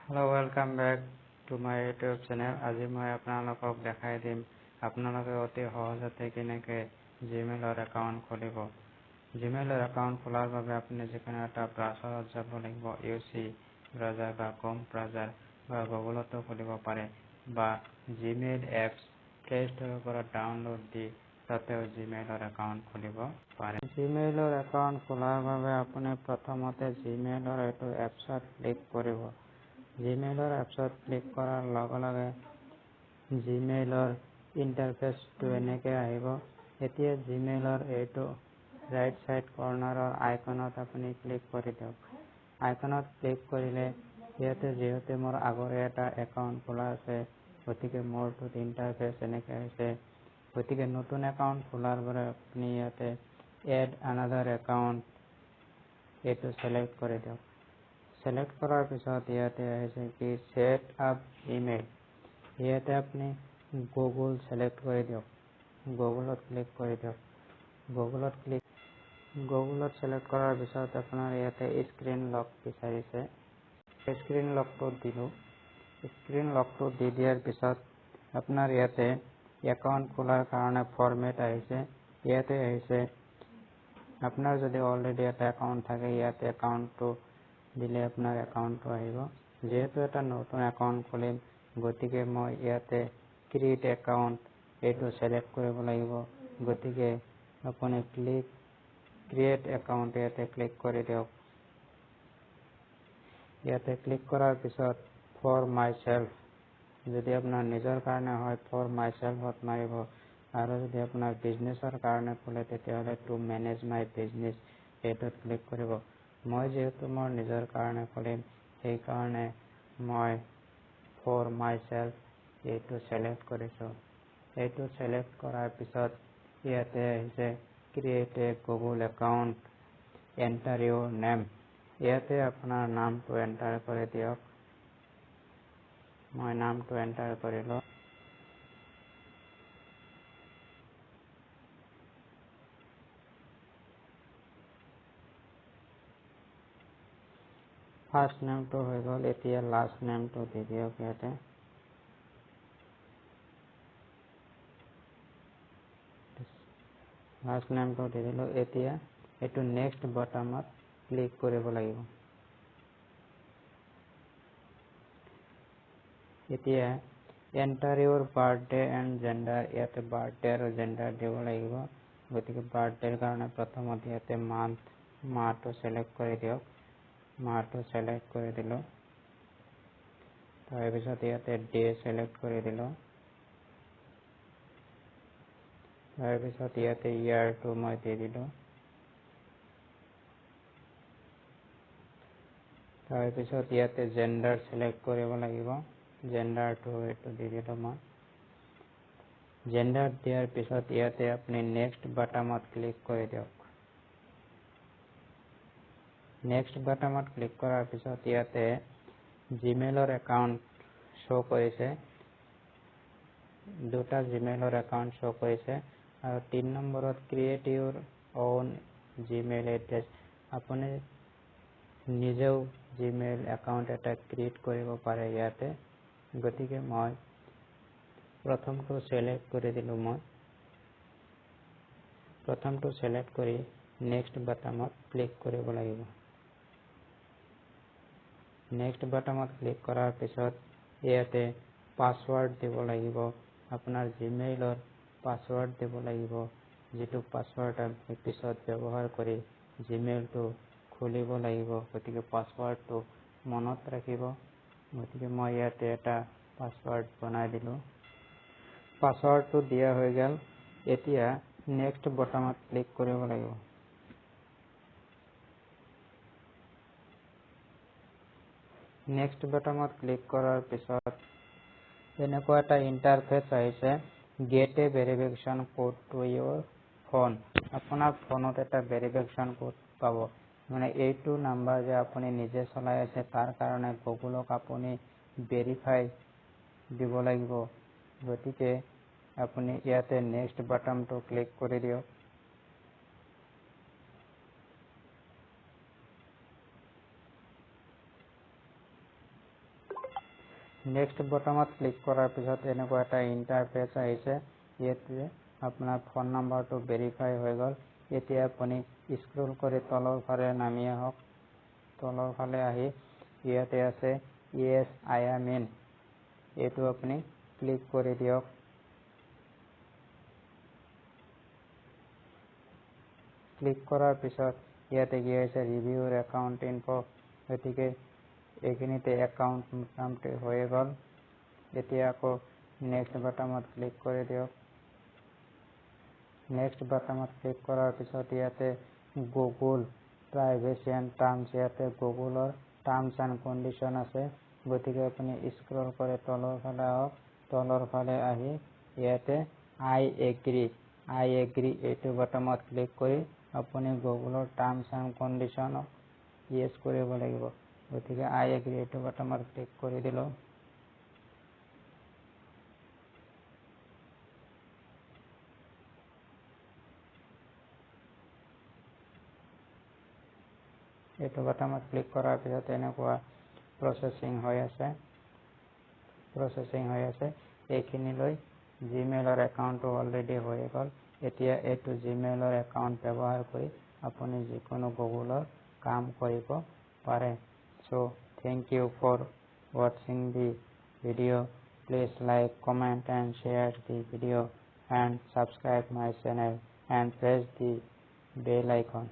Hello welcome back to my YouTube channel. आज मैं आपनालोকক देखाई दिम आपनालोके अति सहजते केनेके जीमेलर एकाउंट खुलिब। जीमेलर एकाउंट खोलार बारे आपनि जिकोनो एटा ब्राउजारत যাব লাগিব, ইউসি ব্রাউজার বা ক্রোম ব্রাউজার বা গুগলতো খুলিব পারে বা জিমেইল এপস প্লে স্টোৰৰ পৰা ডাউনলোড দি তাতেও জিমেইলৰ একাউণ্ট খুলিব পাৰে। জিমেইলৰ একাউণ্ট খোলাৰ বাবে আপুনি প্ৰথমতে জিমেইলৰ এইটো এপছত ক্লিক কৰিব। জিমেইলৰ এপছত ক্লিক কৰাৰ লগে লগে জিমেইলৰ ইণ্টাৰফেচটো এনেকৈ আহিব। এতিয়া জিমেইলৰ এইটো ৰাইট সাইড কৰ্নাৰৰ আইকনত আপুনি ক্লিক কৰি দিয়ক। আইকনত ক্লিক কৰিলে ইয়াতে যেহেতু মোৰ আগৰে এটা একাউণ্ট খোলা আছে, গতিকে মোৰটোত ইণ্টাৰফেচ এনেকৈ আছে। গতিকে নতুন একাউণ্ট খোলাৰ বাবে আপুনি ইয়াতে এড আনাদাৰ একাউণ্ট এইটো সিলেক্ট কৰি দিয়ক। সিলেক্ট কৰাৰ পিছত ইয়াতে আহিছে কি সেট আপ ইমেইল, ইয়াতে আপুনি গুগল সিলেক্ট কৰি দিয়ক। গুগলত ক্লিক কৰি দিয়ক। গুগলত সিলেক্ট কৰাৰ পিছত আপোনাৰ ইয়াতে স্ক্ৰীন লক বিচাৰিছে, স্ক্ৰীন লকটো দিলোঁ। স্ক্ৰীন লকটো দি দিয়াৰ পিছত আপোনাৰ ইয়াতে একাউণ্ট খোলাৰ কাৰণে ফৰ্মেট আহিছে। ইয়াতে আহিছে আপোনাৰ যদি অলৰেডি এটা একাউণ্ট থাকে ইয়াতে একাউণ্টটো দিলে আপোনাৰ একাউণ্টটো আহিব। যেহেতু এটা নতুন একাউণ্ট খুলিম গতিকে মই ইয়াতে ক্ৰিয়েট একাউণ্ট এইটো সিলেক্ট কৰিব লাগিব। গতিকে আপুনি ক্ৰিয়েট একাউণ্ট ইয়াতে ক্লিক কৰি দিয়ক। ইয়াতে ক্লিক কৰাৰ পিছত ফৰ মাই সেল্ফ, যদি আপোনাৰ নিজৰ কাৰণে হয় ফৰ মাই সেল্ফত মাৰিব, আৰু যদি আপোনাৰ বিজনেছৰ কাৰণে খোলে তেতিয়াহ'লে টু মেনেজ মাই বিজনেছ এইটোত ক্লিক কৰিব। মই যেহেতু মোৰ নিজৰ কাৰণে খুলিম সেইকাৰণে মই ফৰ মাই সেল্ফ এইটো সিলেক্ট কৰিছোঁ। এইটো সিলেক্ট কৰাৰ পিছত ইয়াতে আহিছে ক্ৰিয়েট এ গুগল একাউণ্ট, এণ্টাৰ ইউৰ নেম, ইয়াতে আপোনাৰ নামটো এণ্টাৰ কৰি দিয়ক। মই নামটো এণ্টাৰ কৰিলোঁ। ফাৰ্ষ্ট নেমটো হৈ গ'ল, এতিয়া লাষ্ট নেমটো দি দিয়ক ইয়াতে। লাষ্ট নেমটো দি দিলোঁ। এতিয়া এইটো নেক্সট বাটনত ক্লিক কৰিব লাগিব। এতিয়া enter Euro birthday and gender, ইয়াতে বাৰ্থডে আৰু জেণ্ডাৰ দিব লাগিব। গতিকে বাৰ্থডেৰ কাৰণে প্ৰথমতে ইয়াতে মাহটো সিলেক্ট কৰি দিয়ক। মাহটো সিলেক্ট কৰি দিলোঁ। তাৰপিছত ইয়াতে ডে সিলেক্ট কৰি দিলোঁ। তাৰপিছত ইয়াতে ইয়াৰটো মই দি দিলোঁ। তাৰপিছত ইয়াতে জেণ্ডাৰ সিলেক্ট কৰিব লাগিব। জেণ্ডাৰটো এইটো দি দিলোঁ মই। জেণ্ডাৰ দিয়াৰ পিছত ইয়াতে আপুনি নেক্সট বাটনত ক্লিক কৰি দিয়ক। নেক্সট বাটনত ক্লিক কৰাৰ পিছত ইয়াতে জিমেইলৰ একাউণ্ট শ্ব' কৰিছে, দুটা জিমেইলৰ একাউণ্ট শ্ব' কৰিছে, আৰু 3 নম্বৰত ক্ৰিয়েট ইউৰ অউন জিমেইল এড্ৰেছ, আপুনি নিজেও জিমেইল একাউণ্ট এটা ক্ৰিয়েট কৰিব পাৰে ইয়াতে। গতিকে মই প্ৰথমটো সিলেক্ট কৰি দিলোঁ। মই প্ৰথমটো সিলেক্ট কৰি নেক্সট বাটনত ক্লিক কৰিব লাগিব। নেক্সট বাটনত ক্লিক কৰাৰ পিছত ইয়াতে পাছৱৰ্ড দিব লাগিব। আপোনাৰ জিমেইলৰ পাছৱৰ্ড দিব লাগিব, যিটো পাছৱৰ্ড আপুনি পিছত ব্যৱহাৰ কৰি জিমেইলটো খুলিব লাগিব। গতিকে পাছৱৰ্ডটো মনত ৰাখিব। গতিকে মই ইয়াতে এটা পাছৱৰ্ড বনাই দিলোঁ। পাছৱৰ্ডটো দিয়া হৈ গ'ল। এতিয়া নেক্সট বাটনত ক্লিক কৰিব লাগিব। নেক্সট বাটনত ক্লিক কৰাৰ পিছত এনেকুৱা এটা ইণ্টাৰফেচ আহিছে, get a verification code to your phone. আপোনাৰ ফোনত এটা ভেৰিফিকেশ্যন কোড পাব, মানে এইটো নাম্বাৰ যে আপুনি নিজে চলাই আছে তাৰ কাৰণে গুগলক আপুনি ভেৰিফাই দিব লাগিব। গতিকে আপুনি ইয়াতে নেক্সট বাটনটো ক্লিক কৰি দিয়ক। নেক্সট বটমত ক্লিক কৰাৰ পিছত এনেকুৱা এটা ইণ্টাৰফেচ আহিছে। ইয়াতে আপোনাৰ ফোন নাম্বাৰটো ভেৰিফাই হৈ গ'ল। এতিয়া আপুনি স্ক্ৰল কৰি তলৰ ফালে নামি আহক। তলৰ ফালে আহি ইয়াতে আছে ইয়েছ আই এম ইন, এইটো আপুনি ক্লিক কৰি দিয়ক। ক্লিক কৰাৰ পিছত ইয়াতে কি হৈছে ৰিভিউৰ একাউণ্ট ইনফো, গতিকে এইখিনিতে একাউণ্ট মোটামুটি হৈয়ে গ'ল। এতিয়া আকৌ নেক্সট বাটনত ক্লিক কৰি দিয়ক। নেক্সট বাটনত ক্লিক কৰাৰ পিছত ইয়াতে গুগল প্ৰাইভেচি এণ্ড টাৰ্মছ, ইয়াতে গুগলৰ টাৰ্মছ এণ্ড কণ্ডিশ্যন আছে, গতিকে আপুনি স্ক্ৰল কৰি তলৰ ফালে আহক। তলৰ ফালে আহি ইয়াতে আই এগ্ৰি এইটো বাটনত ক্লিক কৰি আপুনি গুগলৰ টাৰ্মছ এণ্ড কণ্ডিশ্যনক ইয়েছ কৰিব লাগিব, গতিকে আই এগ্ৰি এইটো বাটনত ক্লিক কৰি দিলোঁ। এইটো বাটনত ক্লিক কৰাৰ পিছত এনেকুৱা প্ৰচেছিং হৈ আছে। এইখিনিলৈ জিমেইলৰ একাউণ্টটো অলৰেডি হৈ গ'ল। এতিয়া এইটো জিমেইলৰ একাউণ্ট ব্যৱহাৰ কৰি আপুনি যিকোনো গুগলৰ কাম কৰিব পাৰে। So thank you for watching the video. Please like, comment and share the video and subscribe my channel and press the bell icon.